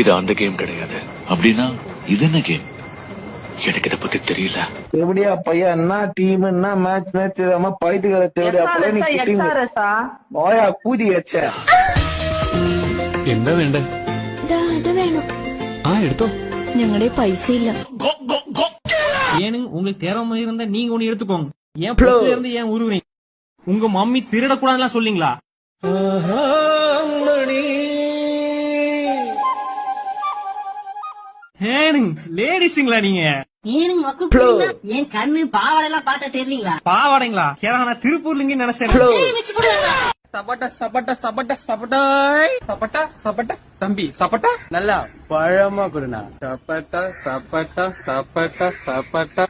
இது அந்த கேம் கிடையாது. அப்படின்னா இது என்ன கேம்? எனக்கு இதை பத்தி தெரியல. எப்படியா பையன் என்ன டீம் என்ன மேட்ச் பைத்துக்கிற தேவையா கூதி வச்ச എന്താ വേണ്ടേ? അത് വേണം. ആ എടുത്തോ. ഞങ്ങളുടെ പൈസ ഇല്ല. ஏனுங்க உங்களுக்கு திறமை இருந்தா நீங்க ஒண்ணு எடுத்துக்கோங்க. ஏன் பக்கத்துல இருந்து ஏன் உருவுறீங்க? உங்க மம்மி திருடக்கூடாதுலாம் சொல்லிங்களா? ஏனுங்க லேடிஸுங்களா நீங்க? ஏனுங்க என் கண்ணு பாவாடெல்லாம் பார்த்தா தெரியலீங்களா? பாவாடைங்களா? கேரளா திருப்பூர்லிங்க நினைச்சேன். சப்பட்டா சப்பட்டா சப்பட்டா சப்பட்டாய் சப்பட்டா சப்பட்டா தம்பி சப்பட்டா நல்லா பழமா கொடுனா சப்பட்டா சப்பட்டா சப்பட்டா சப்பட்டா